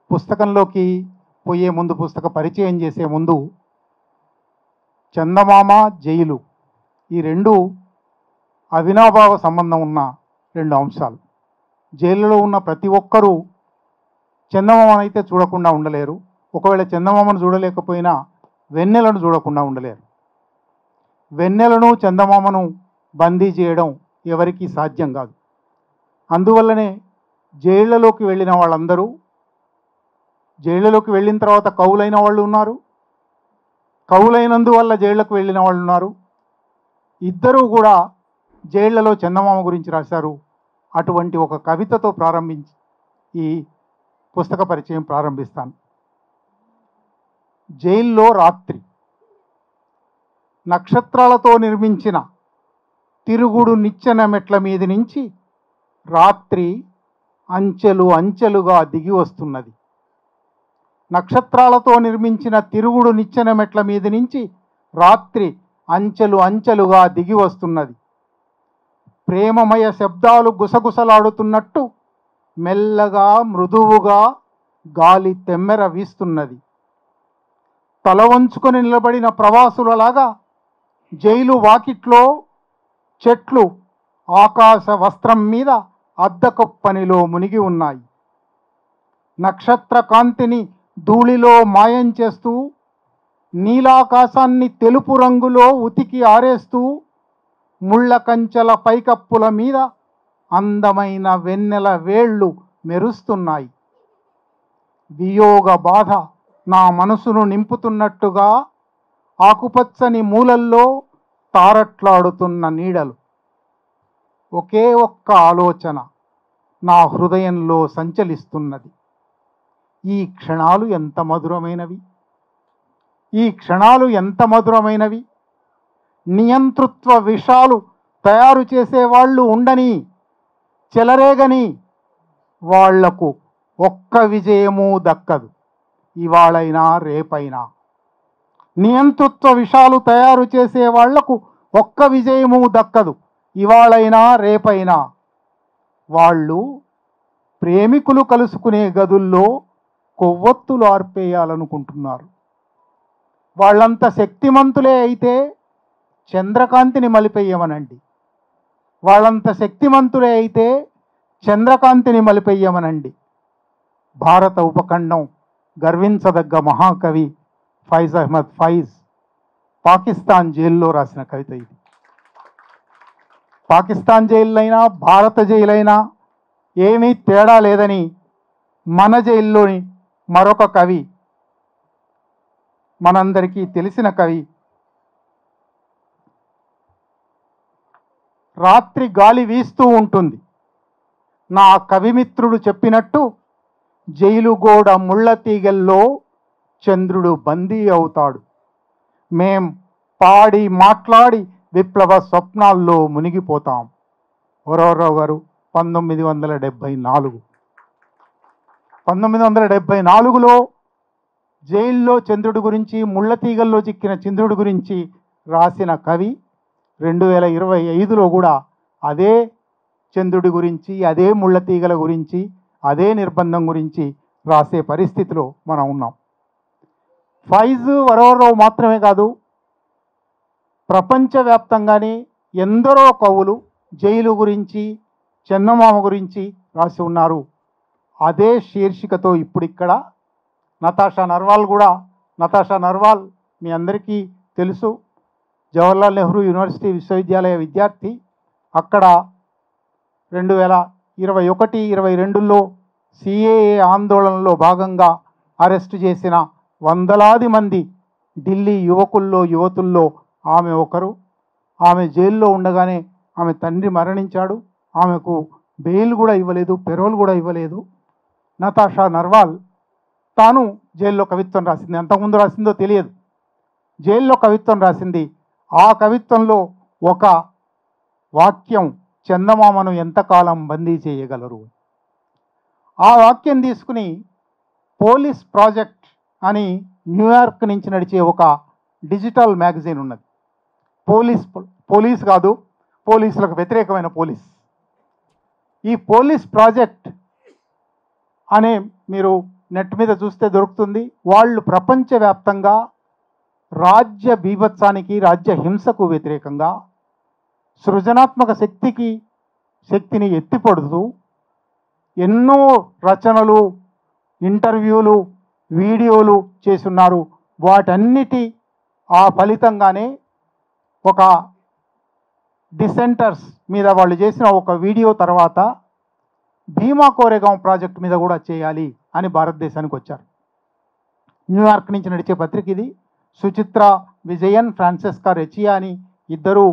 పుస్తకంలోకి పోయే ముందు, పుస్తక పరిచయం చేసే ముందు, చందమామ, జైలు ఈ రెండు అవినాభావ సంబంధం ఉన్న రెండు అంశాలు. జైలులో ఉన్న ప్రతి ఒక్కరూ చందమామను అయితే చూడకుండా ఉండలేరు. ఒకవేళ చందమామను చూడలేకపోయినా వెన్నెలను చూడకుండా ఉండలేరు. వెన్నెలను, చందమామను బందీ చేయడం ఎవరికీ సాధ్యం కాదు. అందువల్లనే జైళ్లలోకి వెళ్ళిన వాళ్ళందరూ, జైళ్లలోకి వెళ్ళిన తర్వాత కవులైన వాళ్ళు ఉన్నారు, కవులైనందువల్ల జైళ్లకు వెళ్ళిన వాళ్ళు ఉన్నారు. ఇద్దరూ కూడా జైళ్లలో చందమామ గురించి రాశారు. అటువంటి ఒక కవితతో ప్రారంభించి ఈ పుస్తక పరిచయం ప్రారంభిస్తాను. జైల్లో రాత్రి. నక్షత్రాలతో నిర్మించిన తిరుగుడు నిచ్చెన మెట్ల మీద నుంచి రాత్రి అంచెలు అంచెలుగా దిగి వస్తున్నది. నక్షత్రాలతో నిర్మించిన తిరుగుడు నిచ్చెన మెట్ల మీద నుంచి రాత్రి అంచెలు అంచెలుగా దిగి వస్తున్నది. ప్రేమమయ శబ్దాలు గుసగుసలాడుతున్నట్టు మెల్లగా మృదువుగా గాలి తెమ్మెర వీస్తున్నది. తల వంచుకొని నిలబడిన ప్రవాసులలాగా జైలు వాకిట్లో చెట్లు ఆకాశ వస్త్రం మీద అద్దకప్పనిలో మునిగి ఉన్నాయి. నక్షత్ర కాంతిని ధూళిలో మాయం చేస్తూ, నీలాకాశాన్ని తెలుపు రంగులో ఉతికి ఆరేస్తూ, ముళ్ళ కంచెల పైకప్పుల మీద అందమైన వెన్నెల వేళ్ళు మెరుస్తున్నాయి. వియోగ బాధ నా మనసును నింపుతున్నట్టుగా ఆకుపచ్చని మూలల్లో తారట్లాడుతున్న నీడలు. ఒకే ఒక్క ఆలోచన నా హృదయంలో సంచలిస్తున్నది. ఈ క్షణాలు ఎంత మధురమైనవి, ఈ క్షణాలు ఎంత మధురమైనవి. నియంతృత్వ విషాలు తయారు చేసేవాళ్ళు ఉండని, చెలరేగని, వాళ్లకు ఒక్క విజయము దక్కదు, ఇవాళైనా రేపైనా. నియంతృత్వ విషాలు తయారు చేసే వాళ్లకు ఒక్క విజయము దక్కదు, ఇవాళైనా రేపైనా. వాళ్ళు ప్రేమికులు కలుసుకునే గదుల్లో కొవ్వొత్తులు ఆర్పేయాలనుకుంటున్నారు. వాళ్ళంత శక్తిమంతులే అయితే చంద్రకాంతిని మలిపెయ్యమనండి. వాళ్ళంత శక్తిమంతులే అయితే చంద్రకాంతిని మలిపెయ్యమనండి. భారత ఉపఖండం గర్వించదగ్గ మహాకవి ఫైజ్ అహ్మద్ ఫైజ్ పాకిస్తాన్ జైల్లో రాసిన కవిత ఇది. పాకిస్తాన్ జైళ్ళైనా భారత జైలైనా ఏమీ తేడా లేదని మన జైల్లోని మరొక కవి, మనందరికీ తెలిసిన కవి, రాత్రి గాలి వీస్తూ ఉంటుంది. నా కవిమిత్రుడు చెప్పినట్టు జైలు గోడ ముళ్ళ తీగల్లో చంద్రుడు బందీ అవుతాడు. మేం పాడి మాట్లాడి విప్లవ స్వప్నాల్లో మునిగిపోతాం. వరవరరావు గారు 1974. 1974లో జైల్లో చంద్రుడి గురించి, ముళ్ళ తీగల్లో చిక్కిన చంద్రుడి గురించి రాసిన కవి 2025లో కూడా అదే చంద్రుడి గురించి, అదే ముళ్ళ తీగల గురించి, అదే నిర్బంధం గురించి రాసే పరిస్థితిలో మనం ఉన్నాం. ఫైజ్, వరవరరావు మాత్రమే కాదు, ప్రపంచవ్యాప్తంగానే ఎందరో కవులు జైలు గురించి, చందమామ గురించి రాసి ఉన్నారు. అదే శీర్షికతో ఇప్పుడిక్కడ నతాషా నర్వాల్ మీ అందరికీ తెలుసు, జవహర్లాల్ నెహ్రూ యూనివర్సిటీ విశ్వవిద్యాలయ విద్యార్థి. అక్కడ 2021-22లో సిఏఏ ఆందోళనలో భాగంగా అరెస్టు చేసిన వందలాది మంది ఢిల్లీ యువతుల్లో ఆమె ఒకరు. ఆమె జైల్లో ఉండగానే ఆమె తండ్రి మరణించాడు. ఆమెకు బెయిల్ కూడా ఇవ్వలేదు, పెరోల్ కూడా ఇవ్వలేదు. నతాషా నర్వాల్ తాను జైల్లో కవిత్వం రాసింది. అంతకుముందు రాసిందో తెలియదు, జైల్లో కవిత్వం రాసింది. ఆ కవిత్వంలో ఒక వాక్యం, చందమామను ఎంతకాలం బందీ చేయగలరు. ఆ వాక్యం తీసుకుని పోలీస్ ప్రాజెక్ట్ అని న్యూయార్క్ నుంచి నడిచే ఒక డిజిటల్ మ్యాగజైన్ ఉన్నది. పోలీస్ కాదు, పోలీసులకు వ్యతిరేకమైన పోలీస్. ఈ పోలీస్ ప్రాజెక్ట్ అనే మీరు నెట్ మీద చూస్తే దొరుకుతుంది. వాళ్ళు ప్రపంచవ్యాప్తంగా రాజ్య బీభత్సానికి, రాజ్య హింసకు వ్యతిరేకంగా సృజనాత్మక శక్తిని ఎత్తిపడుతూ ఎన్నో రచనలు, ఇంటర్వ్యూలు, వీడియోలు చేసున్నారు. వాటన్నిటి ఆ ఫలితంగానే ఒక డిసెంటర్స్ మీద వాళ్ళు చేసిన ఒక వీడియో తర్వాత భీమా కోరేగాం ప్రాజెక్ట్ మీద కూడా చేయాలి అని భారతదేశానికి వచ్చారు. న్యూయార్క్ నుంచి నడిచే పత్రిక ఇది. సుచిత్ర విజయన్, ఫ్రాన్సెస్కా రెచియా అని ఇద్దరు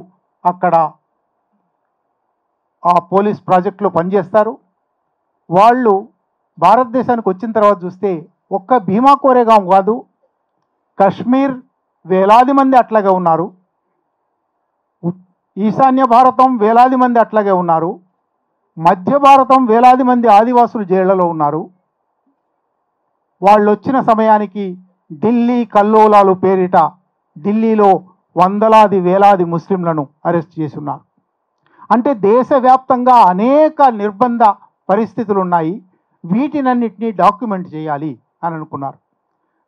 అక్కడ ఆ పోలీస్ ప్రాజెక్టులో పనిచేస్తారు. వాళ్ళు భారతదేశానికి వచ్చిన తర్వాత చూస్తే ఒక్క భీమా కోరేగాం కాదు, కశ్మీర్ వేలాది మంది అట్లాగే ఉన్నారు, ఈశాన్య భారతం వేలాది మంది అట్లాగే ఉన్నారు, మధ్య భారతం వేలాది మంది ఆదివాసులు జైళ్లలో ఉన్నారు. వాళ్ళు వచ్చిన సమయానికి ఢిల్లీ కల్లోలాలు పేరిట ఢిల్లీలో వందలాది వేలాది ముస్లింలను అరెస్ట్ చేసి ఉన్నారు. అంటే దేశవ్యాప్తంగా అనేక నిర్బంధ పరిస్థితులు ఉన్నాయి. వీటినన్నిటినీ డాక్యుమెంట్ చేయాలి అని అనుకున్నారు.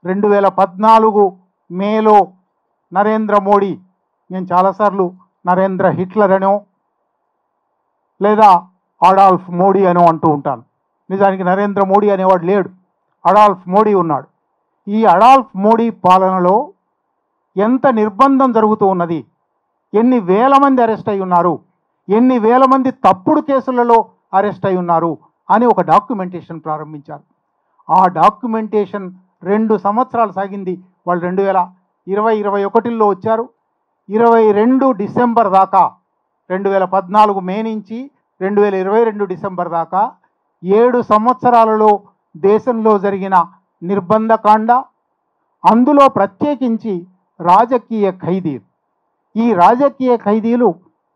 2014 మేలో నరేంద్ర మోడీ, నేను చాలాసార్లు నరేంద్ర హిట్లర్ అనో లేదా అడాల్ఫ్ మోడీ అనో అంటూ ఉంటాను. నిజానికి నరేంద్ర మోడీ అనేవాడు లేడు, అడాల్ఫ్ మోడీ ఉన్నాడు. ఈ అడాల్ఫ్ మోడీ పాలనలో ఎంత నిర్బంధం జరుగుతూ ఉన్నది, ఎన్ని వేల మంది అరెస్ట్ అయి ఉన్నారు, ఎన్ని వేల మంది తప్పుడు కేసులలో అరెస్ట్ అయి ఉన్నారు అని ఒక డాక్యుమెంటేషన్ ప్రారంభించారు. ఆ డాక్యుమెంటేషన్ 2 సంవత్సరాలు సాగింది. వాళ్ళు 2020-21లో వచ్చారు. 22 డిసెంబర్ దాకా, 2014 మే నుంచి 2022 డిసెంబర్ దాకా 7 సంవత్సరాలలో దేశంలో జరిగిన నిర్బంధకాండ, అందులో ప్రత్యేకించి రాజకీయ ఖైదీలు, ఈ రాజకీయ ఖైదీలు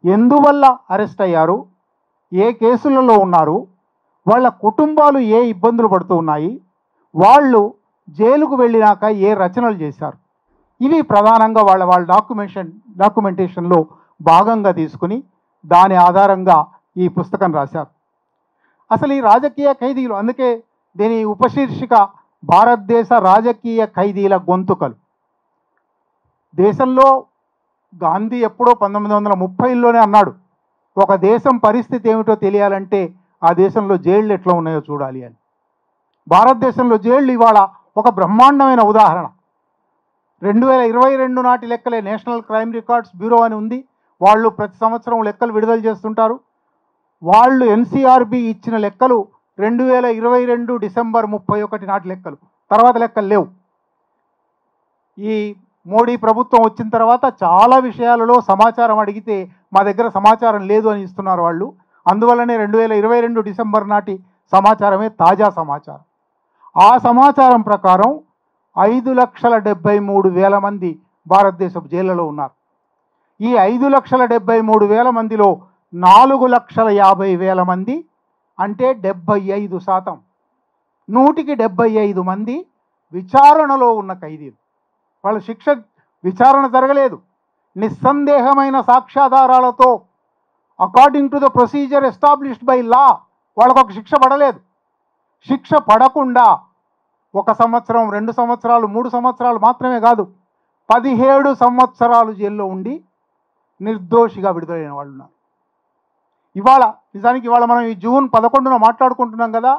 ఎందువల్ల అరెస్ట్ అయ్యారు, ఏ కేసులలో ఉన్నారు, వాళ్ళ కుటుంబాలు ఏ ఇబ్బందులు పడుతూ ఉన్నాయి, వాళ్ళు జైలుకు వెళ్ళినాక ఏ రచనలు చేశారు, ఇవి ప్రధానంగా వాళ్ళ డాక్యుమెంటేషన్లో భాగంగా తీసుకుని దాని ఆధారంగా ఈ పుస్తకం రాశారు. అసలు ఈ రాజకీయ ఖైదీలు, అందుకే దీని ఉపశీర్షిక భారతదేశ రాజకీయ ఖైదీల గొంతుకలు. దేశంలో గాంధీ ఎప్పుడో 1930లోనే అన్నాడు, ఒక దేశం పరిస్థితి ఏమిటో తెలియాలంటే ఆ దేశంలో జైళ్ళు ఎట్లా ఉన్నాయో చూడాలి అని. భారతదేశంలో జైళ్ళు ఇవాళ ఒక బ్రహ్మాండమైన ఉదాహరణ. 2022 నాటి లెక్కలే, నేషనల్ క్రైమ్ రికార్డ్స్ బ్యూరో అని ఉంది, వాళ్ళు ప్రతి సంవత్సరం లెక్కలు విడుదల చేస్తుంటారు. వాళ్ళు ఎన్సీఆర్బి ఇచ్చిన లెక్కలు 2022 డిసెంబర్ 31 నాటి లెక్కలు, తర్వాత లెక్కలు లేవు. ఈ మోడీ ప్రభుత్వం వచ్చిన తర్వాత చాలా విషయాలలో సమాచారం అడిగితే మా దగ్గర సమాచారం లేదు అని ఇస్తున్నారు వాళ్ళు. అందువల్లనే 2022 డిసెంబర్ నాటి సమాచారమే తాజా సమాచారం. ఆ సమాచారం ప్రకారం 5,73,000 మంది భారతదేశపు జైళ్లలో ఉన్నారు. ఈ 5,73,000 మందిలో 4,50,000 మంది, అంటే 75%, 175 మంది విచారణలో ఉన్న ఖైదీలు. వాళ్ళ విచారణ జరగలేదు, నిస్సందేహమైన సాక్ష్యాధారాలతో according to the procedure established by law వాళ్ళకు ఒక శిక్ష పడలేదు. శిక్ష పడకుండా 1 సంవత్సరం, 2 సంవత్సరాలు, 3 సంవత్సరాలు మాత్రమే కాదు, 17 సంవత్సరాలు జైల్లో ఉండి నిర్దోషిగా విడుదలైన వాళ్ళు ఉన్నారు. నిజానికి ఇవాళ మనం ఈ జూన్ 11న మాట్లాడుకుంటున్నాం కదా.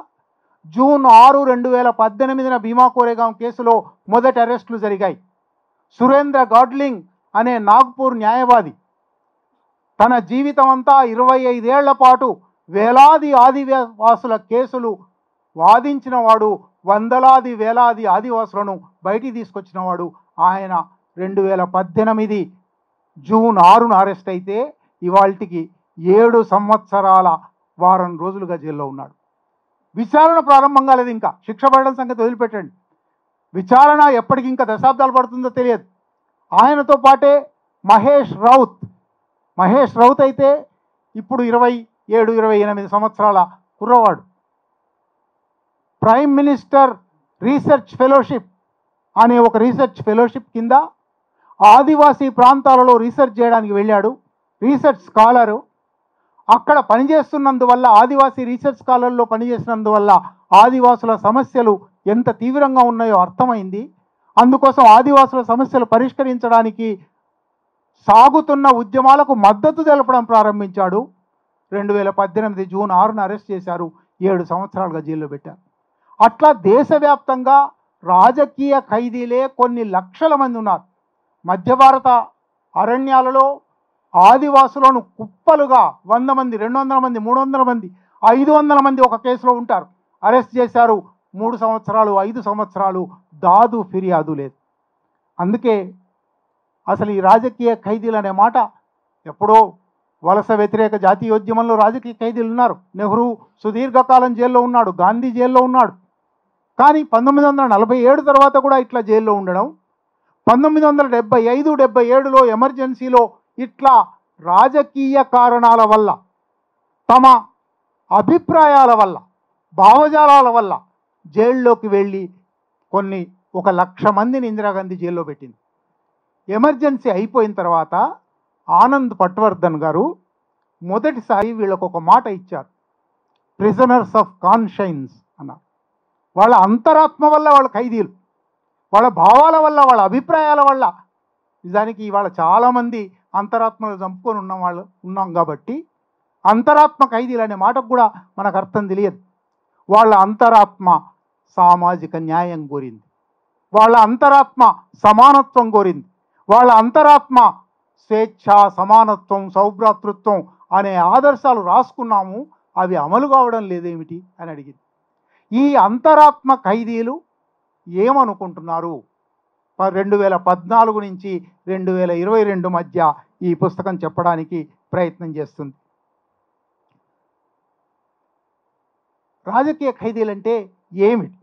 జూన్ 6, 2018 భీమా కోరేగాం కేసులో మొదటి అరెస్టులు జరిగాయి. సురేంద్ర గాడ్లింగ్ అనే నాగ్పూర్ న్యాయవాది తన జీవితం అంతా 25 ఏళ్ల పాటు వేలాది ఆదివాసుల కేసులు వాదించిన వాడు, వందలాది వేలాది ఆదివాసులను బయటికి తీసుకొచ్చిన వాడు. ఆయన 2018 జూన్ 6న అరెస్ట్ అయితే ఇవాళకి 7 సంవత్సరాల వారం రోజులుగా జైల్లో ఉన్నాడు. విచారణ ప్రారంభం కాలేదు, ఇంకా శిక్ష పడడం సంగతి వదిలిపెట్టండి. విచారణ ఎప్పటికి ఇంకా దశాబ్దాలు పడుతుందో తెలియదు. ఆయనతో పాటే మహేష్ రౌత్ అయితే ఇప్పుడు 27-28 సంవత్సరాల కుర్రవాడు. ప్రైమ్ మినిస్టర్ రీసెర్చ్ ఫెలోషిప్ అనే ఒక రీసెర్చ్ ఫెలోషిప్ కింద ఆదివాసీ ప్రాంతాలలో రీసెర్చ్ చేయడానికి వెళ్ళాడు. రీసెర్చ్ స్కాలరు అక్కడ పనిచేస్తున్నందువల్ల, ఆదివాసీ రీసెర్చ్ స్కాలర్లో పనిచేసినందువల్ల ఆదివాసుల సమస్యలు ఎంత తీవ్రంగా ఉన్నాయో అర్థమైంది. అందుకోసం ఆదివాసుల సమస్యలు పరిష్కరించడానికి సాగుతున్న ఉద్యమాలకు మద్దతు తెలపడం ప్రారంభించాడు. 2018 జూన్ 6న అరెస్ట్ చేశారు. 7 సంవత్సరాలుగా జైల్లో పెట్టారు. అట్లా దేశవ్యాప్తంగా రాజకీయ ఖైదీలే కొన్ని లక్షల మంది ఉన్నారు. మధ్య భారత అరణ్యాలలో ఆదివాసులను కుప్పలుగా 100 మంది, 200 మంది, 300 మంది, 500 మంది ఒక కేసులో ఉంటారు. అరెస్ట్ చేశారు. 3 సంవత్సరాలు, 5 సంవత్సరాలు దాదు ఫిర్యాదు లేదు. అందుకే అసలు ఈ రాజకీయ ఖైదీలు అనే మాట ఎప్పుడో వలస వ్యతిరేక జాతీయోద్యమంలో రాజకీయ ఖైదీలు ఉన్నారు. నెహ్రూ సుదీర్ఘకాలం జైల్లో ఉన్నాడు, గాంధీ జైల్లో ఉన్నాడు. కానీ 1947 తర్వాత కూడా ఇట్లా జైల్లో ఉండడం, 1975, 77లో ఎమర్జెన్సీలో ఇట్లా రాజకీయ కారణాల వల్ల, తమ అభిప్రాయాల వల్ల, భావజాలాల వల్ల జైల్లోకి వెళ్ళి 1,00,000 మందిని ఇందిరాగాంధీ జైల్లో పెట్టింది. ఎమర్జెన్సీ అయిపోయిన తర్వాత ఆనంద్ పట్వర్ధన్ గారు మొదటిసారి వీళ్ళకు ఒక మాట ఇచ్చారు. ప్రిజనర్స్ ఆఫ్ కాన్షియన్స్ అన్నారు. వాళ్ళ అంతరాత్మ వల్ల వాళ్ళ ఖైదీలు, వాళ్ళ భావాల వల్ల, వాళ్ళ అభిప్రాయాల వల్ల. నిజానికి ఇవాళ చాలామంది అంతరాత్మలు చంపుకొని ఉన్నాం కాబట్టి అంతరాత్మ ఖైదీలు అనే మాటకు కూడా మనకు అర్థం తెలియదు. వాళ్ళ అంతరాత్మ సామాజిక న్యాయం కోరింది, వాళ్ళ అంతరాత్మ సమానత్వం కోరింది, వాళ్ళ అంతరాత్మ స్వేచ్ఛ, సమానత్వం, సౌభ్రాతృత్వం అనే ఆదర్శాలు రాసుకున్నాము, అవి అమలు కావడం లేదేమిటి అని అడిగింది. ఈ అంతరాత్మ ఖైదీలు ఏమనుకుంటున్నారు? 2014 నుంచి 2022 మధ్య ఈ పుస్తకం చెప్పడానికి ప్రయత్నం చేస్తుంది. రాజకీయ ఖైదీలంటే ఏమిటి?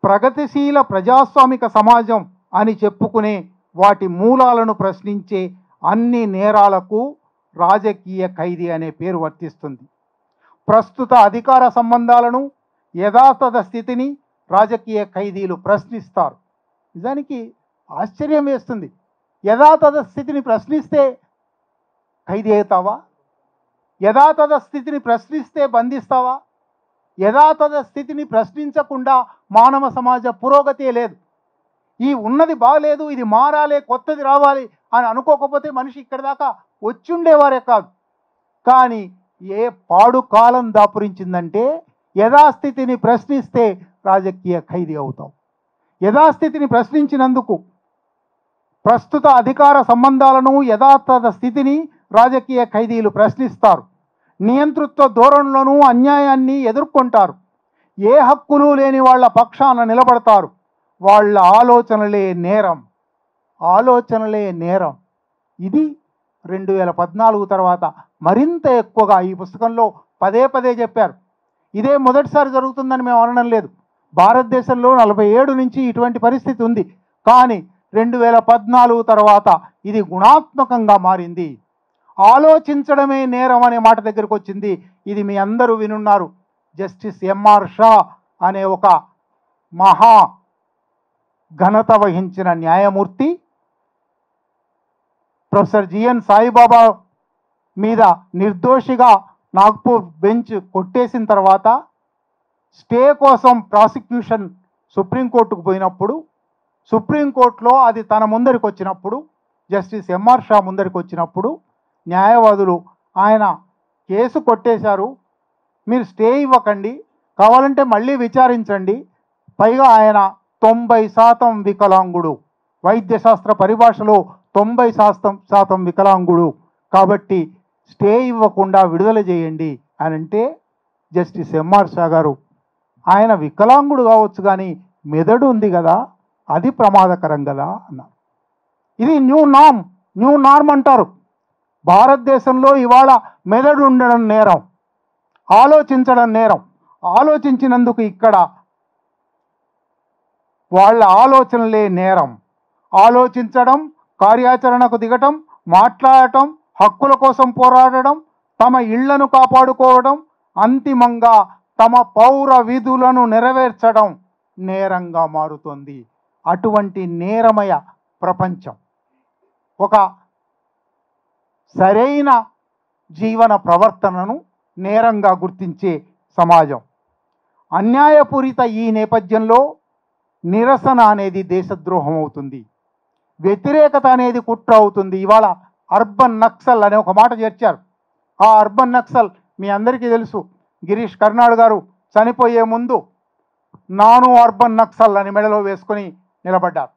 ప్రగతిశీల ప్రజాస్వామిక సమాజం అని చెప్పుకునే వాటి మూలాలను ప్రశ్నించే అన్ని నేరాలకు రాజకీయ ఖైదీ అనే పేరు వర్తిస్తుంది. ప్రస్తుత అధికార సంబంధాలను, యథాతథ స్థితిని రాజకీయ ఖైదీలు ప్రశ్నిస్తారు. నిజానికి ఆశ్చర్యం వేస్తుంది. యథాతథ స్థితిని ప్రశ్నిస్తే ఖైదీ అవుతావా? యథాతథ స్థితిని ప్రశ్నిస్తే బంధిస్తావా? యథాతథ స్థితిని ప్రశ్నించకుండా మానవ సమాజ పురోగతి లేదు. ఈ ఉన్నది బాగలేదు, ఇది మారాలి, కొత్తది రావాలి అని అనుకోకపోతే మనిషి ఇక్కడి దాకా వచ్చుండేవారే కాదు. కానీ ఏ పాడు కాలం దాపురించిందంటే యథాస్థితిని ప్రశ్నిస్తే రాజకీయ ఖైదీ అవుతాం. యథాస్థితిని ప్రశ్నించినందుకు, ప్రస్తుత అధికార సంబంధాలను, యథాతథ స్థితిని రాజకీయ ఖైదీలు ప్రశ్నిస్తారు. నియంతృత్వ ధోరణులను, అన్యాయాన్ని ఎదుర్కొంటారు. ఏ హక్కులు లేని వాళ్ళ పక్షాన నిలబడతారు. వాళ్ళ ఆలోచనలే నేరం, ఆలోచనలే నేరం. ఇది 2014 తర్వాత మరింత ఎక్కువగా ఈ పుస్తకంలో పదే పదే చెప్పారు. ఇదే మొదటిసారి జరుగుతుందని మేము అనడం లేదు. భారతదేశంలో 47 నుంచి ఇటువంటి పరిస్థితి ఉంది. కానీ 2014 తర్వాత ఇది గుణాత్మకంగా మారింది. ఆలోచించడమే నేరం అనే మాట దగ్గరకు వచ్చింది. ఇది మీ అందరూ వినున్నారు. జస్టిస్ ఎంఆర్ షా అనే ఒక మహా ఘనత వహించిన న్యాయమూర్తి ప్రొఫెసర్ జిఎన్ సాయిబాబా మీద నిర్దోషిగా నాగ్పూర్ బెంచ్ కొట్టేసిన తర్వాత స్టే కోసం ప్రాసిక్యూషన్ సుప్రీంకోర్టుకు పోయినప్పుడు, సుప్రీంకోర్టులో అది తన ముందరికి వచ్చినప్పుడు, జస్టిస్ ఎంఆర్ షా ముందరికి వచ్చినప్పుడు న్యాయవాదులు ఆయన కేసు కొట్టేశారు, మీరు స్టే ఇవ్వకండి, కావాలంటే మళ్ళీ విచారించండి, పైగా ఆయన 90% వికలాంగుడు, వైద్యశాస్త్ర పరిభాషలో 90% వికలాంగుడు, కాబట్టి స్టే ఇవ్వకుండా విడుదల చేయండి అని అంటే జస్టిస్ ఎంఆర్ షా గారు ఆయన వికలాంగుడు కావచ్చు కానీ మెదడు ఉంది కదా, అది ప్రమాదకరం కదా అన్నారు. ఇది న్యూ నార్మ్ అంటారు. భారతదేశంలో ఇవాళ మెదడు ఉండడం నేరం, ఆలోచించడం నేరం. ఆలోచించినందుకు ఇక్కడ వాళ్ళ ఆలోచనలే నేరం. ఆలోచించడం, కార్యాచరణకు దిగటం, మాట్లాడటం, హక్కుల కోసం పోరాడడం, తమ ఇళ్లను కాపాడుకోవడం, అంతిమంగా తమ పౌర విధులను నెరవేర్చడం నేరంగా మారుతుంది. అటువంటి నేరమయ ప్రపంచం, ఒక సరైన జీవన ప్రవర్తనను నేరంగా గుర్తించే సమాజం. అన్యాయపూరిత ఈ నేపథ్యంలో నిరసన అనేది దేశద్రోహం అవుతుంది, వ్యతిరేకత అనేది కుట్ర అవుతుంది. ఇవాళ అర్బన్ నక్సల్ అనే ఒక మాట చేర్చారు. ఆ అర్బన్ నక్సల్ మీ అందరికీ తెలుసు. గిరీష్ కర్నాడ్ గారు చనిపోయే ముందు నాను అర్బన్ నక్సల్ అని మెడలో వేసుకొని నిలబడ్డారు.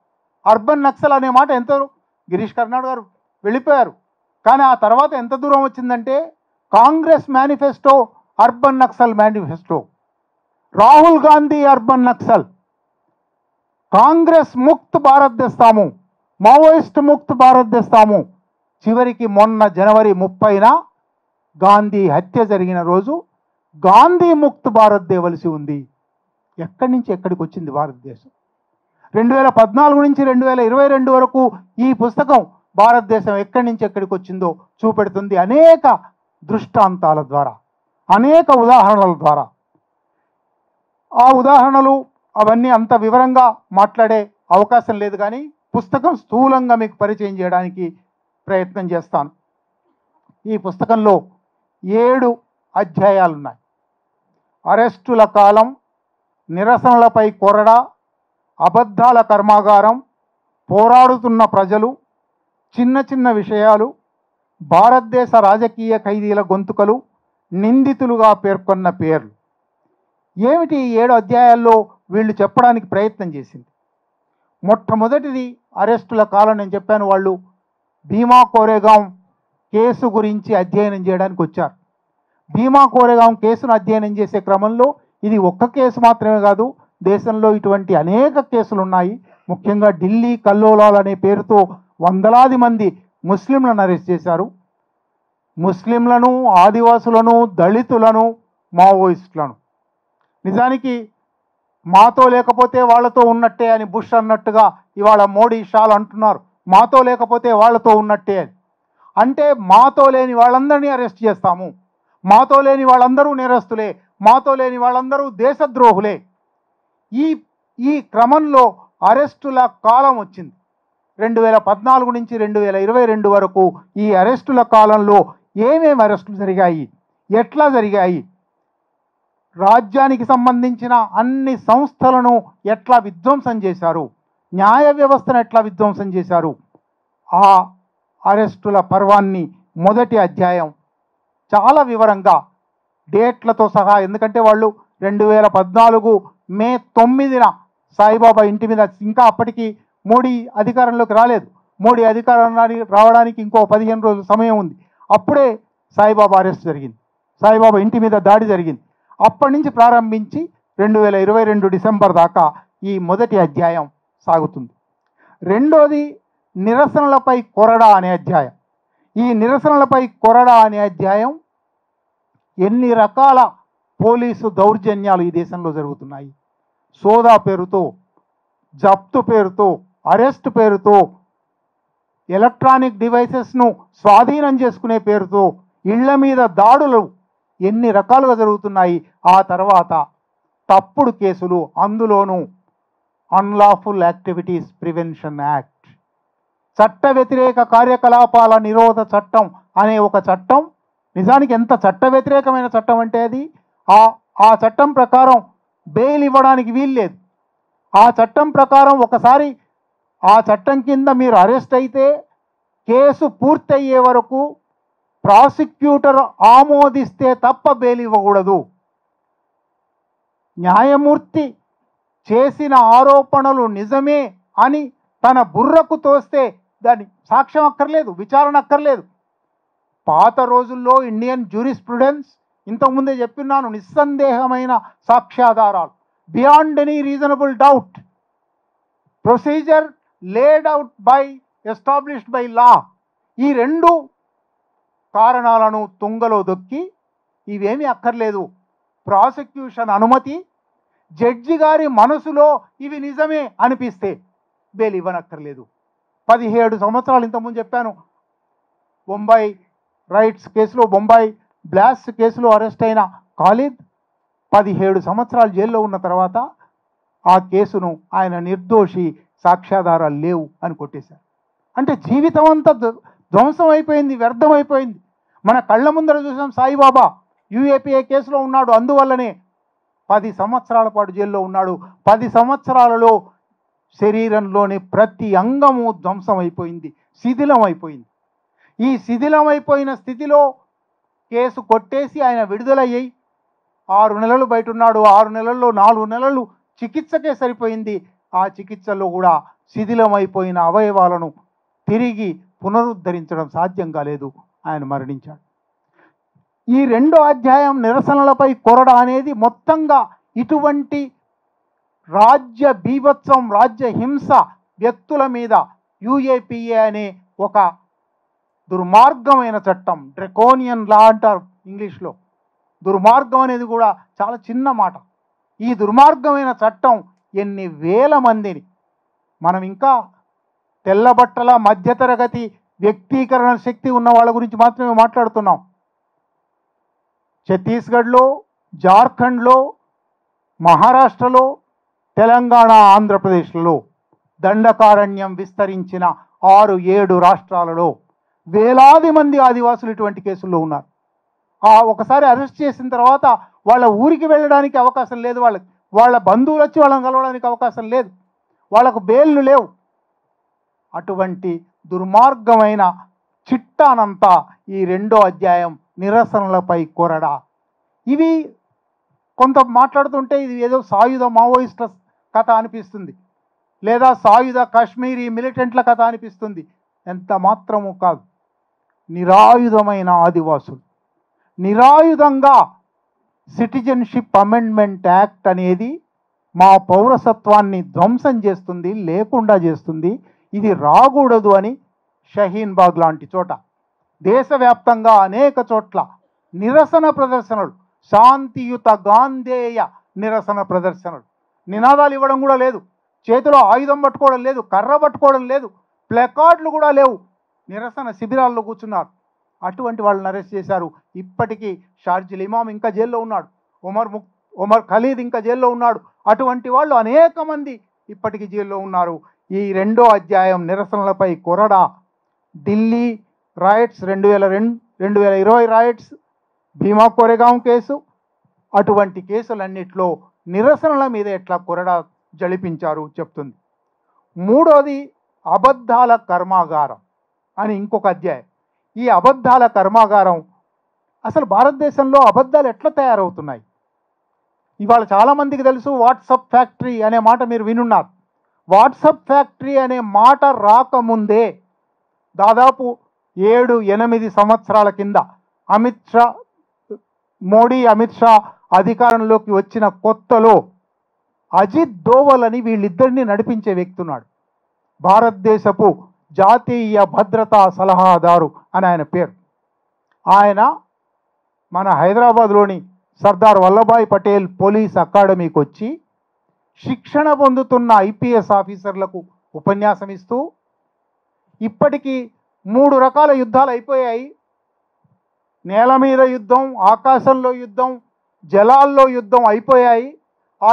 అర్బన్ నక్సల్ అనే మాట ఎంత గిరీష్ కర్నాడ్ గారు వెళ్ళిపోయారు, కానీ ఆ తర్వాత ఎంత దూరం వచ్చిందంటే Congress manifesto urban Naxal manifesto, Rahul Gandhi urban Naxal, Congress ముక్త్ భారత్ తెస్తాము, మావోయిస్ట్ ముక్త్ భారత్ తెస్తాము. చివరికి మొన్న జనవరి 30న గాంధీ హత్య జరిగిన రోజు గాంధీ ముక్త్ భారత్ దేవలసి ఉంది. ఎక్కడి నుంచి ఎక్కడికి వచ్చింది భారతదేశం? 2014 నుంచి 2022 వరకు ఈ పుస్తకం భారతదేశం ఎక్కడి నుంచి ఎక్కడికి వచ్చిందో చూపెడుతుంది. అనేక దృష్టాంతాల ద్వారా, అనేక ఉదాహరణల ద్వారా. ఆ ఉదాహరణలు అవన్నీ అంత వివరంగా మాట్లాడే అవకాశం లేదు, కానీ పుస్తకం స్థూలంగా మీకు పరిచయం చేయడానికి ప్రయత్నం చేస్తాను. ఈ పుస్తకంలో 7 అధ్యాయాలు ఉన్నాయి. అరెస్టుల కాలం, నిరసనలపై కొరడా, అబద్ధాల కర్మాగారం, పోరాడుతున్న ప్రజలు, చిన్న చిన్న విషయాలు, భారతదేశ రాజకీయ ఖైదీల గొంతుకలు, నిందితులుగా పేర్కొన్న పేర్లు. ఏమిటి 7 అధ్యాయాల్లో వీళ్ళు చెప్పడానికి ప్రయత్నం చేసింది? మొట్టమొదటిది అరెస్టుల కాలం. నేను చెప్పాను, వాళ్ళు భీమా కోరేగాం కేసు గురించి అధ్యయనం చేయడానికి వచ్చారు. భీమా కోరేగాం కేసును అధ్యయనం చేసే క్రమంలో ఇది ఒక్క కేసు మాత్రమే కాదు, దేశంలో ఇటువంటి అనేక కేసులు ఉన్నాయి. ముఖ్యంగా ఢిల్లీ కల్లోలాలు అనే పేరుతో వందలాది మంది ముస్లింలను అరెస్ట్ చేశారు. ముస్లింలను, ఆదివాసులను, దళితులను, మావోయిస్టులను. నిజానికి మాతో లేకపోతే వాళ్ళతో ఉన్నట్టే అని బుష్ అన్నట్టుగా ఇవాళ మోడీ షాలు అంటున్నారు, మాతో లేకపోతే వాళ్ళతో ఉన్నట్టే అని. అంటే మాతో లేని వాళ్ళందరినీ అరెస్ట్ చేస్తాము, మాతో లేని వాళ్ళందరూ నేరస్తులే, మాతో లేని వాళ్ళందరూ దేశద్రోహులే. ఈ క్రమంలో అరెస్టుల కాలం వచ్చింది. 2014 నుంచి 2022 వరకు ఈ అరెస్టుల కాలంలో ఏమేమి అరెస్టులు జరిగాయి, ఎట్లా జరిగాయి, రాజ్యానికి సంబంధించిన అన్ని సంస్థలను ఎట్లా విధ్వంసం చేశారు, న్యాయ వ్యవస్థను ఎట్లా విధ్వంసం చేశారు, ఆ అరెస్టుల పర్వాన్ని మొదటి అధ్యాయం చాలా వివరంగా డేట్లతో సహా. ఎందుకంటే వాళ్ళు 2014 మే 9న సాయిబాబా ఇంటి మీద, ఇంకా అప్పటికి మోడీ అధికారంలోకి రాలేదు, మోడీ అధికారానికి రావడానికి ఇంకో 15 రోజుల సమయం ఉంది. అప్పుడే సాయిబాబా అరెస్ట్ జరిగింది, సాయిబాబా ఇంటి మీద దాడి జరిగింది. అప్పటి నుంచి ప్రారంభించి 2022 డిసెంబర్ దాకా ఈ మొదటి అధ్యాయం సాగుతుంది. రెండోది నిరసనలపై కొరడా అనే అధ్యాయం. ఈ నిరసనలపై కొరడా అనే అధ్యాయం ఎన్ని రకాల పోలీసు దౌర్జన్యాలు ఈ దేశంలో జరుగుతున్నాయి, సోదా పేరుతో, జప్తు పేరుతో, అరెస్ట్ పేరుతో, ఎలక్ట్రానిక్ డివైసెస్ను స్వాధీనం చేసుకునే పేరుతో ఇళ్ల మీద దాడులు ఎన్ని రకాలుగా జరుగుతున్నాయి. ఆ తర్వాత తప్పుడు కేసులు, అందులోనూ అన్లాఫుల్ యాక్టివిటీస్ ప్రివెన్షన్ యాక్ట్, చట్ట వ్యతిరేక కార్యకలాపాల నిరోధ చట్టం అనే ఒక చట్టం. నిజానికి ఎంత చట్ట వ్యతిరేకమైన చట్టం అంటే అది, ఆ చట్టం ప్రకారం బెయిల్ ఇవ్వడానికి వీల్లేదు. ఆ చట్టం ప్రకారం ఒకసారి ఆ చట్టం కింద మీరు అరెస్ట్ అయితే కేసు పూర్తయ్యే వరకు ప్రాసిక్యూటర్ ఆమోదిస్తే తప్ప బెయిల్ ఇవ్వకూడదు. న్యాయమూర్తి చేసిన ఆరోపణలు నిజమే అని తన బుర్రకు తోస్తే దాని సాక్ష్యం అక్కర్లేదు, విచారణ అక్కర్లేదు. పాత రోజుల్లో ఇండియన్ జ్యూరిస్ప్రుడెన్స్, ఇంతకుముందే చెప్పినాను, నిస్సందేహమైన సాక్ష్యాధారాలు, beyond any reasonable doubt, procedure laid out by established by లా. ఈ 2 కారణాలను తుంగలో దొక్కి ఇవేమీ అక్కర్లేదు, ప్రాసిక్యూషన్ అనుమతి, జడ్జి గారి మనసులో ఇవి నిజమే అనిపిస్తే బెయిల్ ఇవ్వనక్కర్లేదు. 17 సంవత్సరాలు, ఇంతకుముందు చెప్పాను, బొంబాయి రైట్స్ కేసులో, బొంబాయి బ్లాస్ట్ కేసులో అరెస్ట్ అయిన ఖాలిద్ 17 సంవత్సరాలు జైల్లో ఉన్న తర్వాత ఆ కేసును ఆయన నిర్దోషి, సాక్ష్యాధారాలు లేవు అని కొట్టేశారు. అంటే జీవితం అంతా ధ్వంసం అయిపోయింది, వ్యర్థమైపోయింది. మన కళ్ళ ముందర చూసాం, సాయిబాబా యూఏపీఏ కేసులో ఉన్నాడు, అందువల్లనే 10 సంవత్సరాల పాటు జైల్లో ఉన్నాడు. 10 సంవత్సరాలలో శరీరంలోని ప్రతి అంగము ధ్వంసం అయిపోయింది, శిథిలం అయిపోయింది. ఈ శిథిలమైపోయిన స్థితిలో కేసు కొట్టేసి ఆయన విడుదలయ్యి 6 నెలలు బయట ఉన్నాడు. 6 నెలల్లో 4 నెలలు చికిత్సకే సరిపోయింది. ఆ చికిత్సలో కూడా శిథిలమైపోయిన అవయవాలను తిరిగి పునరుద్ధరించడం సాధ్యం కాలేదు. ఆయన మరణించాడు. ఈ 2వ అధ్యాయం నిరసనలపై కొరడా అనేది మొత్తంగా ఇటువంటి రాజ్య బీభత్సం, రాజ్య హింస వ్యక్తుల మీద యుఏపిఏ అనే ఒక దుర్మార్గమైన చట్టం, డ్రెకోనియన్ లా అంటారు ఇంగ్లీష్లో. దుర్మార్గం అనేది కూడా చాలా చిన్న మాట. ఈ దుర్మార్గమైన చట్టం ఎన్ని వేల మందిని, మనం ఇంకా తెల్లబట్టల మధ్యతరగతి వ్యక్తీకరణ శక్తి ఉన్న వాళ్ళ గురించి మాత్రమే మాట్లాడుతున్నాం. ఛత్తీస్గఢ్లో, జార్ఖండ్లో, మహారాష్ట్రలో, తెలంగాణ, ఆంధ్రప్రదేశ్లో దండకారణ్యం విస్తరించిన 6-7 రాష్ట్రాలలో వేలాది మంది ఆదివాసులు ఇటువంటి కేసుల్లో ఉన్నారు. ఒకసారి అరెస్ట్ చేసిన తర్వాత వాళ్ళ ఊరికి వెళ్ళడానికి అవకాశం లేదు, వాళ్ళ బంధువులు వచ్చి వాళ్ళని కలవడానికి అవకాశం లేదు, వాళ్ళకు బెయిల్లు లేవు. అటువంటి దుర్మార్గమైన చిట్టానంతా ఈ 2వ అధ్యాయం నిరసనలపై కొరడా. ఇవి కొంత మాట్లాడుతుంటే ఇది ఏదో సాయుధ మావోయిస్టుల కథ అనిపిస్తుంది, లేదా సాయుధ కాశ్మీరీ మిలిటెంట్ల కథ అనిపిస్తుంది. ఎంత మాత్రము కాదు. నిరాయుధమైన ఆదివాసులు నిరాయుధంగా సిటిజన్షిప్ అమెండ్మెంట్ యాక్ట్ అనేది మా పౌరసత్వాన్ని ధ్వంసం చేస్తుంది, లేకుండా చేస్తుంది. ఇది రాకూడదు అని షహీన్ బాగ్ లాంటి చోట, దేశవ్యాప్తంగా అనేక చోట్ల నిరసన ప్రదర్శనలు, శాంతియుత గాంధేయ నిరసన ప్రదర్శనలు. నినాదాలు ఇవ్వడం కూడా లేదు, చేతిలో ఆయుధం పట్టుకోవడం లేదు, కర్ర పట్టుకోవడం లేదు, ప్లకార్డులు కూడా లేవు. నిరసన శిబిరాల్లో కూర్చున్నారు. అటువంటి వాళ్ళని అరెస్ట్ చేశారు. ఇప్పటికీ షార్జిల్ ఇమామ్ ఇంకా జైల్లో ఉన్నాడు, ఉమర్ ఖలీద్ ఇంకా జైల్లో ఉన్నాడు. అటువంటి వాళ్ళు అనేక మంది ఇప్పటికీ జైల్లో ఉన్నారు. ఈ 2వ అధ్యాయం నిరసనలపై కొరడా. ఢిల్లీ రాయట్స్, 2020 రాయట్స్, భీమా కోరేగాం కేసు, అటువంటి కేసులన్నిట్లో నిరసనల మీద ఎట్లా కొరడా జడిపించారు చెప్తుంది. 3వది అబద్ధాల కర్మాగారం అని ఇంకొక అధ్యాయం. ఈ అబద్ధాల కర్మాగారం, అసలు భారతదేశంలో అబద్ధాలు ఎట్లా తయారవుతున్నాయి ఇవాళ చాలామందికి తెలుసు. వాట్సాప్ ఫ్యాక్టరీ అనే మాట మీరు వినున్నారు. వాట్సాప్ ఫ్యాక్టరీ అనే మాట రాకముందే దాదాపు 7-8 సంవత్సరాల కింద మోడీ అమిత్ షా అధికారంలోకి వచ్చిన కొత్తలో అజిత్ దోవల్ అని వీళ్ళిద్దరిని నడిపించే వ్యక్తి ఉన్నాడు. భారతదేశపు జాతీయ భద్రతా సలహాదారు అని ఆయన పేరు. ఆయన మన హైదరాబాద్లోని సర్దార్ వల్లభాయ్ పటేల్ పోలీస్ అకాడమీకి వచ్చి శిక్షణ పొందుతున్న ఐపీఎస్ ఆఫీసర్లకు ఉపన్యాసం ఇస్తూ, ఇప్పటికీ 3 రకాల యుద్ధాలు అయిపోయాయి. నేల మీద యుద్ధం, ఆకాశంలో యుద్ధం, జలాల్లో యుద్ధం అయిపోయాయి. ఆ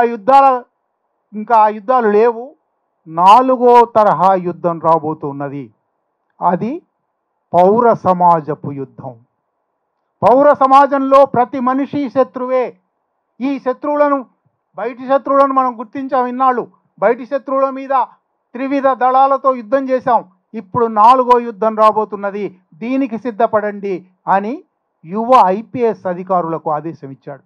యుద్ధాలు లేవు. 4వ తరహా యుద్ధం రాబోతున్నది. అది పౌర సమాజపు యుద్ధం. పౌర సమాజంలో ప్రతి మనిషి శత్రువే. ఈ శత్రువులను, బయటి శత్రువులను మనం గుర్తించాం ఇన్నాళ్ళు. బయటి శత్రువుల మీద త్రివిధ దళాలతో యుద్ధం చేశాం. ఇప్పుడు 4వ యుద్ధం రాబోతున్నది, దీనికి సిద్ధపడండి అని యువ ఐపీఎస్ అధికారులకు ఆదేశం ఇచ్చాడు.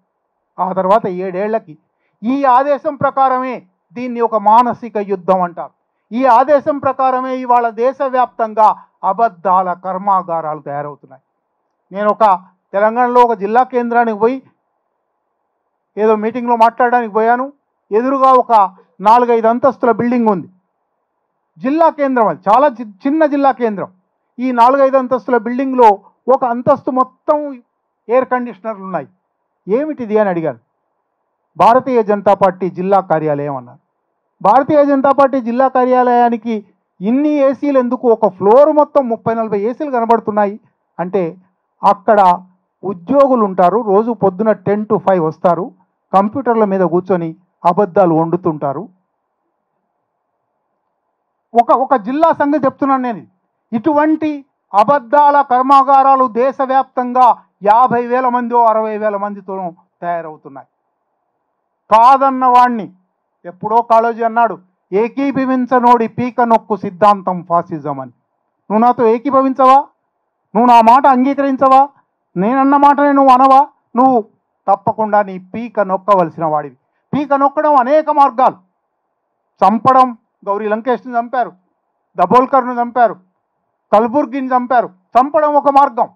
ఆ తర్వాత 7 ఏళ్లకి ఈ ఆదేశం ప్రకారమే దీన్ని ఒక మానసిక యుద్ధం అంటారు. ఈ ఆదేశం ప్రకారమే ఇవాళ దేశవ్యాప్తంగా అబద్ధాల కర్మాగారాలు తయారవుతున్నాయి. నేను తెలంగాణలో ఒక జిల్లా కేంద్రానికి పోయి ఏదో మీటింగ్లో మాట్లాడడానికి పోయాను. ఎదురుగా ఒక 4-5 అంతస్తుల బిల్డింగ్ ఉంది. జిల్లా కేంద్రం, అది చాలా చిన్న జిల్లా కేంద్రం. ఈ 4-5 అంతస్తుల బిల్డింగ్లో ఒక అంతస్తు మొత్తం ఎయిర్ కండిషనర్లు ఉన్నాయి. ఏమిటిది అని అడిగాను. భారతీయ జనతా పార్టీ జిల్లా కార్యాలయం అన్నారు. భారతీయ జనతా పార్టీ జిల్లా కార్యాలయానికి ఇన్ని ఏసీలు ఎందుకు? ఒక ఫ్లోర్ మొత్తం 30-40 ఏసీలు కనబడుతున్నాయి అంటే అక్కడ ఉద్యోగులు ఉంటారు. రోజు పొద్దున 10 to 5 వస్తారు. కంప్యూటర్ల మీద కూర్చొని అబద్ధాలు వండుతుంటారు. ఒక జిల్లా సంగతి చెప్తున్నాను నేను. ఇటువంటి అబద్ధాల కర్మాగారాలు దేశవ్యాప్తంగా 50,000 మందో 60,000 మందితో తయారవుతున్నాయి. కాదన్న వాణ్ణి ఎప్పుడో కాళోజీ అన్నాడు, ఏకీభవించనోడి పీక నొక్కు సిద్ధాంతం ఫాసిజం అని. నువ్వు నాతో ఏకీభవించవా? నువ్వు నా మాట అంగీకరించవా? నేనన్న మాటనే నువ్వు అనవా? నువ్వు తప్పకుండా నీ పీక నొక్కవలసిన వాడివి. పీక నొక్కడం అనేక మార్గాలు. చంపడం, గౌరీ లంకేష్ని చంపారు, దబోల్కర్ను చంపారు, కల్బుర్గిని చంపారు. చంపడం ఒక మార్గం.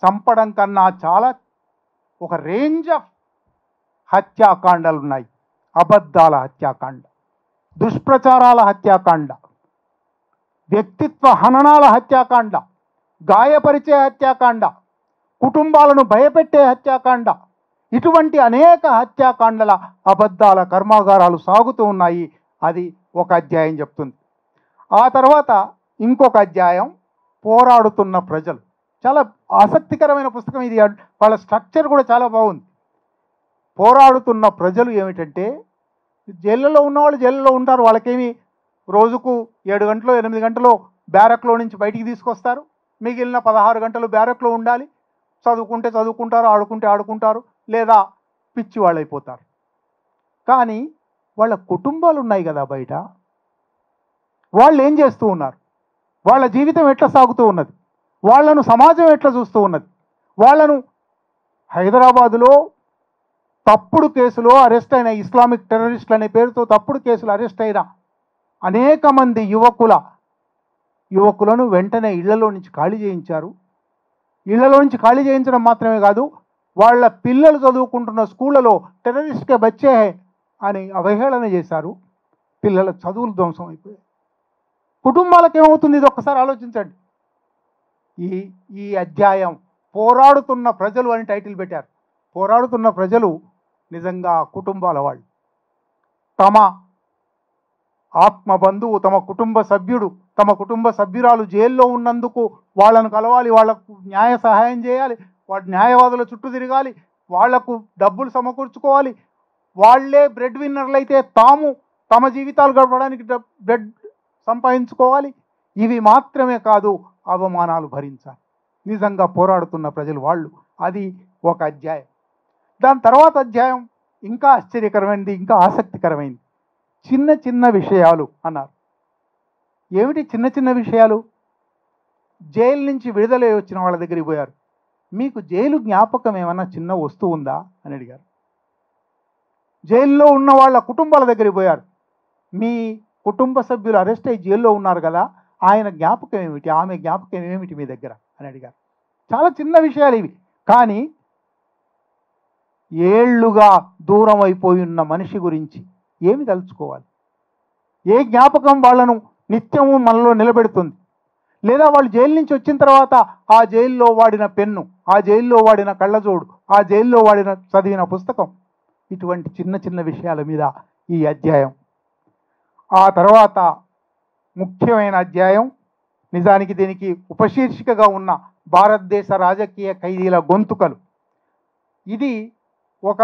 చంపడం కన్నా చాలా ఒక రేంజ్ ఆఫ్ హత్యాకాండాలు ఉన్నాయి. అబద్ధాల హత్యాకాండ, దుష్ప్రచారాల హత్యాకాండ, వ్యక్తిత్వ హననాల హత్యాకాండ, గాయపరిచే హత్యాకాండ, కుటుంబాలను భయపెట్టే హత్యాకాండ, ఇటువంటి అనేక హత్యాకాండల అబద్ధాల కర్మాగారాలు సాగుతూ ఉన్నాయి. అది ఒక అధ్యాయం చెప్తుంది. ఆ తర్వాత ఇంకొక అధ్యాయం పోరాడుతున్న ప్రజలు. చాలా ఆసక్తికరమైన పుస్తకం ఇది. వాళ్ళ స్ట్రక్చర్ కూడా చాలా బాగుంది. పోరాడుతున్న ప్రజలు ఏమిటంటే, జైళ్ళలో ఉన్నవాళ్ళు జైల్లో ఉంటారు. వాళ్ళకేమి రోజుకు 7 గంటలు 8 గంటలు బ్యారక్లో నుంచి బయటికి తీసుకొస్తారు. మిగిలిన 16 గంటలు బ్యారక్లో ఉండాలి. చదువుకుంటే చదువుకుంటారు, ఆడుకుంటే ఆడుకుంటారు, లేదా పిచ్చి వాళ్ళు అయిపోతారు. కానీ వాళ్ళ కుటుంబాలు ఉన్నాయి కదా బయట, వాళ్ళు ఏం చేస్తూ ఉన్నారు? వాళ్ళ జీవితం ఎట్లా సాగుతూ ఉన్నది? వాళ్ళను సమాజం ఎట్లా చూస్తూ ఉన్నది? వాళ్ళను హైదరాబాదులో తప్పుడు కేసులో అరెస్ట్ అయిన ఇస్లామిక్ టెర్రరిస్టులు అనే పేరుతో తప్పుడు కేసులు అరెస్ట్ అయిన అనేక మంది యువకులను వెంటనే ఇళ్లలో నుంచి ఖాళీ చేయించారు. ఇళ్లలో నుంచి ఖాళీ చేయించడం మాత్రమే కాదు, వాళ్ళ పిల్లలు చదువుకుంటున్న స్కూళ్ళలో టెర్రరిస్ట్కే బచ్చే అని అవహేళన చేశారు. పిల్లల చదువులు ధ్వంసం అయిపోయాయి. కుటుంబాలకు ఏమవుతుంది? ఇది ఒక్కసారి ఆలోచించండి. ఈ అధ్యాయం పోరాడుతున్న ప్రజలు అని టైటిల్ పెట్టారు. పోరాడుతున్న ప్రజలు నిజంగా కుటుంబాల వాళ్ళు. తమ ఆత్మ బంధువు, తమ కుటుంబ సభ్యుడు, తమ కుటుంబ సభ్యురాలు జైల్లో ఉన్నందుకు వాళ్ళను కలవాలి, వాళ్లకు న్యాయ సహాయం చేయాలి, వాళ్ళ న్యాయవాదుల చుట్టూ తిరగాలి, వాళ్లకు డబ్బులు సమకూర్చుకోవాలి. వాళ్లే బ్రెడ్ విన్నర్లు అయితే తమ జీవితాలు గడపడానికి బ్రెడ్ సంపాదించుకోవాలి. ఇవి మాత్రమే కాదు, అవమానాలు భరించాలి. నిజంగా పోరాడుతున్న ప్రజలు వాళ్ళు. అది ఒక అధ్యాయం. దాని తర్వాత అధ్యాయం ఇంకా ఆశ్చర్యకరమైనది, ఇంకా ఆసక్తికరమైనది. చిన్న చిన్న విషయాలు అన్నారు. ఏమిటి చిన్న చిన్న విషయాలు? జైలు నుంచి విడుదలై వచ్చిన వాళ్ళ దగ్గరికి పోయారు. మీకు జైలు జ్ఞాపకం ఏమన్నా చిన్న వస్తువు ఉందా అని అడిగారు. జైల్లో ఉన్న వాళ్ళ కుటుంబాల దగ్గరికి పోయారు. మీ కుటుంబ సభ్యులు అరెస్ట్ అయ్యి జైల్లో ఉన్నారు కదా, ఆయన జ్ఞాపకం ఏమిటి, ఆమె జ్ఞాపకం ఏమిటి మీ దగ్గర అని అడిగారు. చాలా చిన్న విషయాలు ఇవి. కానీ ఏళ్లుగా దూరం అయిపోయి ఉన్న మనిషి గురించి ఏమి తలుచుకోవాలి? ఏ జ్ఞాపకం వాళ్ళను నిత్యము మనలో నిలబెడుతుంది? లేదా వాళ్ళు జైలు నుంచి వచ్చిన తర్వాత ఆ జైల్లో వాడిన పెన్ను, ఆ జైల్లో వాడిన కళ్ళజోడు, ఆ జైల్లో చదివిన పుస్తకం, ఇటువంటి చిన్న చిన్న విషయాల మీద ఈ అధ్యాయం. ఆ తర్వాత ముఖ్యమైన అధ్యాయం, నిజానికి దీనికి ఉపశీర్షికగా ఉన్న భారతదేశ రాజకీయ ఖైదీల గొంతుకలు. ఇది ఒక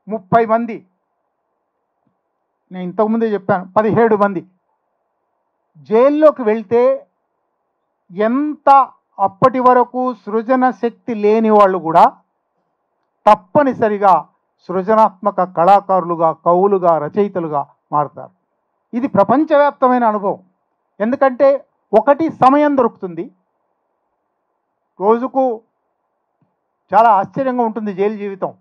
30 మంది, నేను ఇంతకుముందే చెప్పాను, 17 మంది జైల్లోకి వెళ్తే ఎంత అప్పటి వరకు సృజన శక్తి లేని వాళ్ళు కూడా తప్పనిసరిగా సృజనాత్మక కళాకారులుగా, కవులుగా, రచయితలుగా మారుతారు. ఇది ప్రపంచవ్యాప్తమైన అనుభవం. ఎందుకంటే ఒకటి, సమయం దొరుకుతుంది. రోజుకు చాలా ఆశ్చర్యంగా ఉంటుంది జైలు జీవితం.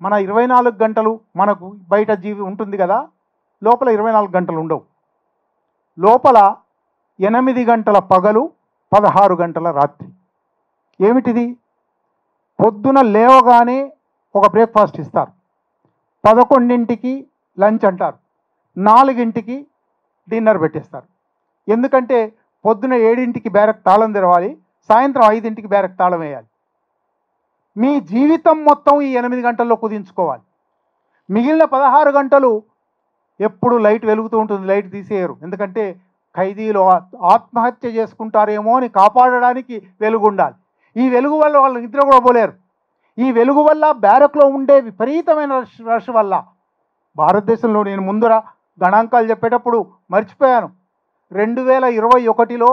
మన 24 గంటలు మనకు బయట ఉంటుంది కదా, లోపల 24 గంటలు ఉండవు. లోపల 8 గంటల పగలు, 16 గంటల రాత్రి. ఏమిటిది? పొద్దున లేవగానే ఒక బ్రేక్ఫాస్ట్ ఇస్తారు, 11ంటికి లంచ్ అంటారు, 4ంటికి డిన్నర్ పెట్టేస్తారు. ఎందుకంటే పొద్దున 7ంటికి బ్యారక్ తాళం తెరవాలి, సాయంత్రం 5ంటికి బ్యారక్ తాళం వేయాలి. మీ జీవితం మొత్తం ఈ 8 గంటల్లో కుదించుకోవాలి. మిగిలిన 16 గంటలు ఎప్పుడు లైట్ వెలుగుతూ ఉంటుంది, లైట్ తీసేయరు. ఎందుకంటే ఖైదీలు ఆత్మహత్య చేసుకుంటారేమో అని కాపాడడానికి వెలుగు ఉండాలి. ఈ వెలుగు వల్ల వాళ్ళు నిద్ర కూడా పోలేరు. ఈ వెలుగు వల్ల బ్యారక్లో ఉండే విపరీతమైన రష్ వల్ల భారతదేశంలో, నేను ముందర గణాంకాలు చెప్పేటప్పుడు మర్చిపోయాను, 2021లో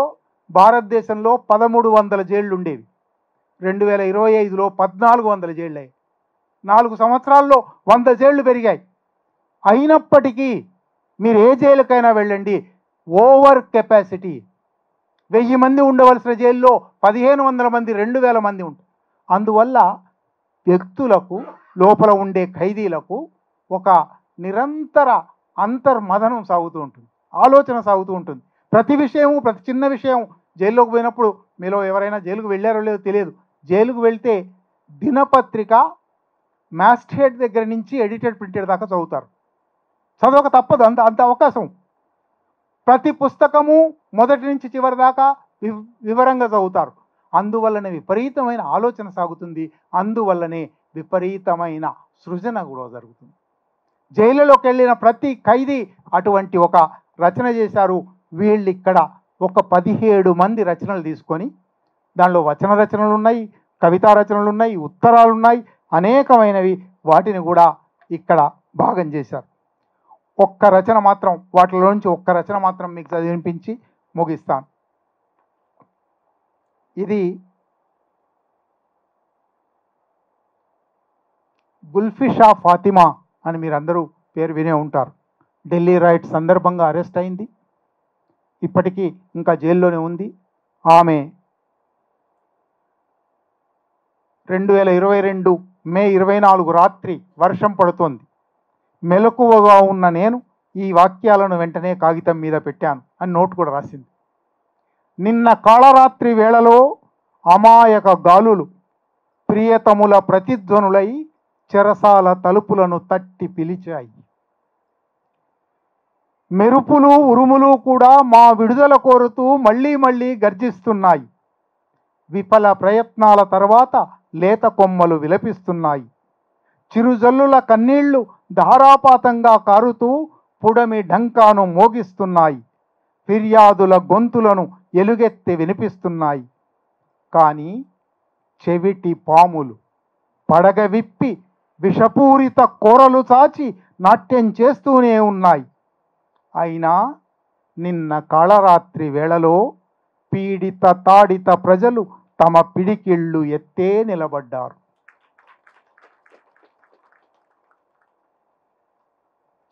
భారతదేశంలో 1300 జైళ్ళు ఉండేవి. 2025లో 1400 జైళ్ళు అయ్యాయి. 4 సంవత్సరాల్లో 100 జైళ్లు పెరిగాయి. అయినప్పటికీ మీరు ఏ జైలుకైనా వెళ్ళండి, ఓవర్ కెపాసిటీ. 1000 మంది ఉండవలసిన జైల్లో 1500 మంది, 2000 మంది ఉంటారు. అందువల్ల వ్యక్తులకు, లోపల ఉండే ఖైదీలకు ఒక నిరంతర అంతర్మథనం సాగుతూ ఉంటుంది, ఆలోచన సాగుతూ ఉంటుంది. ప్రతి విషయము, ప్రతి చిన్న విషయం. జైల్లోకి పోయినప్పుడు మీలో ఎవరైనా జైలుకు వెళ్ళారో లేదో తెలియదు. జైలుకు వెళ్తే దినపత్రిక మ్యాజిస్ట్రేట్ దగ్గర నుంచి ఎడిటెడ్ ప్రింటెడ్ దాకా చదువుతారు. చదవక తప్పదు, అంత అవకాశం. ప్రతి పుస్తకము మొదటి నుంచి చివరి దాకా వివరంగా చదువుతారు. అందువల్లనే విపరీతమైన ఆలోచన సాగుతుంది, అందువల్లనే విపరీతమైన సృజన కూడా జరుగుతుంది. జైలులోకి వెళ్ళిన ప్రతి ఖైదీ అటువంటి ఒక రచన చేశారు. వీళ్ళు ఇక్కడ ఒక 17 మంది రచనలు తీసుకొని, దానిలో వచన రచనలు ఉన్నాయి, కవితా రచనలు ఉన్నాయి, ఉత్తరాలు ఉన్నాయి, అనేకమైనవి. వాటిని కూడా ఇక్కడ భాగం చేశారు. ఒక్క రచన మాత్రం, వాటిలోంచి ఒక్క రచన మాత్రం మీకు చదివించి ముగిస్తాను. ఇది గుల్ఫీ షా ఫాతిమా అని మీరందరూ పేరు వినే ఉంటారు. ఢిల్లీ రైట్ సందర్భంగా అరెస్ట్ అయింది, ఇప్పటికీ ఇంకా జైల్లోనే ఉంది. ఆమె 2022 మే 24 రాత్రి వర్షం పడుతోంది. మెలకువగా ఉన్న నేను ఈ వాక్యాలను వెంటనే కాగితం మీద పెట్టాను అని నోట్ కూడా రాసింది. నిన్న కాళరాత్రి వేళలో అమాయక గాలులు ప్రియతముల ప్రతిధ్వనులై చెరసాల తలుపులను తట్టి పిలిచాయి. మెరుపులు ఉరుములు కూడా మా విడుదల కోరుతూ మళ్ళీ మళ్ళీ గర్జిస్తున్నాయి. విఫల ప్రయత్నాల తర్వాత లేత కొమ్మలు విలపిస్తున్నాయి. చిరుజల్లుల కన్నీళ్లు ధారాపాతంగా కారుతూ పుడమి ఢంకాను మోగిస్తున్నాయి. ఫిర్యాదుల గొంతులను ఎలుగెత్తి వినిపిస్తున్నాయి. కానీ చెవిటి పాములు పడగ విప్పి విషపూరిత కోరలు చాచి నాట్యం చేస్తూనే ఉన్నాయి. అయినా నిన్న కాళరాత్రి వేళలో పీడిత తాడిత ప్రజలు తమ పిడికిళ్ళు ఎత్తే నిలబడ్డారు.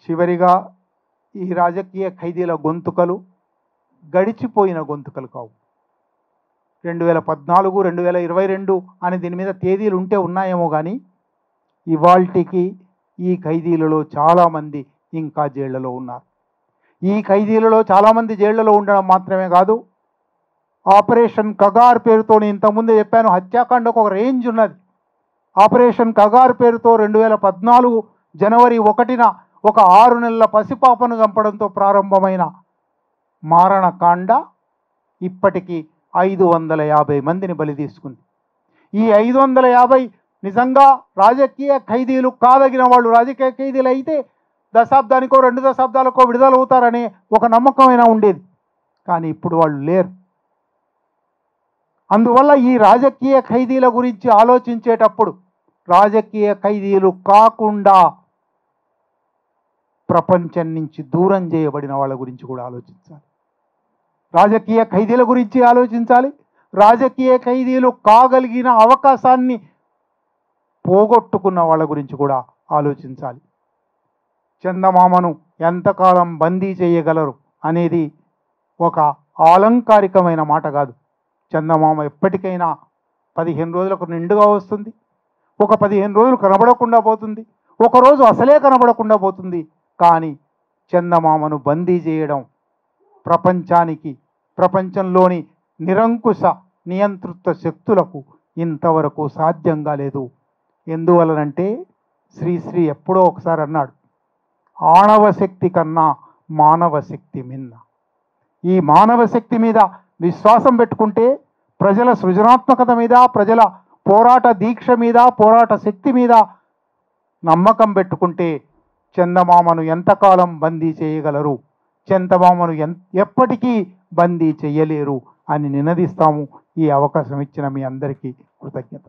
చివరిగా ఈ రాజకీయ ఖైదీల గొంతుకలు గడిచిపోయిన గొంతుకలు కావు. 2014, 2022 అని దీని మీద తేదీలు ఉంటే ఉన్నాయేమో కానీ ఇవాల్టికి ఈ ఖైదీలలో చాలామంది ఇంకా జైళ్లలో ఉన్నారు. ఈ ఖైదీలలో చాలామంది జైళ్లలో ఉండడం మాత్రమే కాదు, ఆపరేషన్ కగార్ పేరుతో, నేను ఇంతకుముందే చెప్పాను, హత్యాకాండకు ఒక రేంజ్ ఉన్నది. ఆపరేషన్ కగార్ పేరుతో 2014 జనవరి 1న ఒక 6 నెలల పసిపాపను చంపడంతో ప్రారంభమైన మారణకాండ ఇప్పటికీ 550 మందిని బలి తీసుకుంది. ఈ 550 నిజంగా రాజకీయ ఖైదీలు కాదగిన వాళ్ళు. రాజకీయ ఖైదీలు అయితే దశాబ్దానికో 2 దశాబ్దాలకో విడుదలవుతారనే ఒక నమ్మకమైనా ఉండేది, కానీ ఇప్పుడు వాళ్ళు లేరు. అందువల్ల ఈ రాజకీయ ఖైదీల గురించి ఆలోచించేటప్పుడు రాజకీయ ఖైదీలు కాకుండా ప్రపంచం నుంచి దూరం చేయబడిన వాళ్ళ గురించి కూడా ఆలోచించాలి. రాజకీయ ఖైదీల గురించి ఆలోచించాలి. రాజకీయ ఖైదీలు కాగలిగిన అవకాశాన్ని పోగొట్టుకున్న వాళ్ళ గురించి కూడా ఆలోచించాలి. చందమామను ఎంతకాలం బందీ చేయగలరు అనేది ఒక ఆలంకారికమైన మాట కాదు. చందమామ ఎప్పటికైనా 15 రోజులకు నిండుగా వస్తుంది, ఒక 15 రోజులు కనబడకుండా పోతుంది, ఒకరోజు అసలే కనబడకుండా పోతుంది. కానీ చందమామను బందీ చేయడం ప్రపంచంలోని నిరంకుశ నియంతృత్వ శక్తులకు ఇంతవరకు సాధ్యం కాలేదు. ఎందువలనంటే శ్రీశ్రీ ఎప్పుడో ఒకసారి అన్నాడు, ఆణవ శక్తి కన్నా మానవ శక్తి మిన్న. ఈ మానవ శక్తి మీద విశ్వాసం పెట్టుకుంటే, ప్రజల సృజనాత్మకత మీద, ప్రజల పోరాట దీక్ష మీద, పోరాట శక్తి మీద నమ్మకం పెట్టుకుంటే చందమామను ఎంతకాలం బందీ చేయగలరు, చందమామను ఎప్పటికీ బందీ చేయలేరు అని నినదిస్తాము. ఈ అవకాశం ఇచ్చిన మీ అందరికీ కృతజ్ఞత.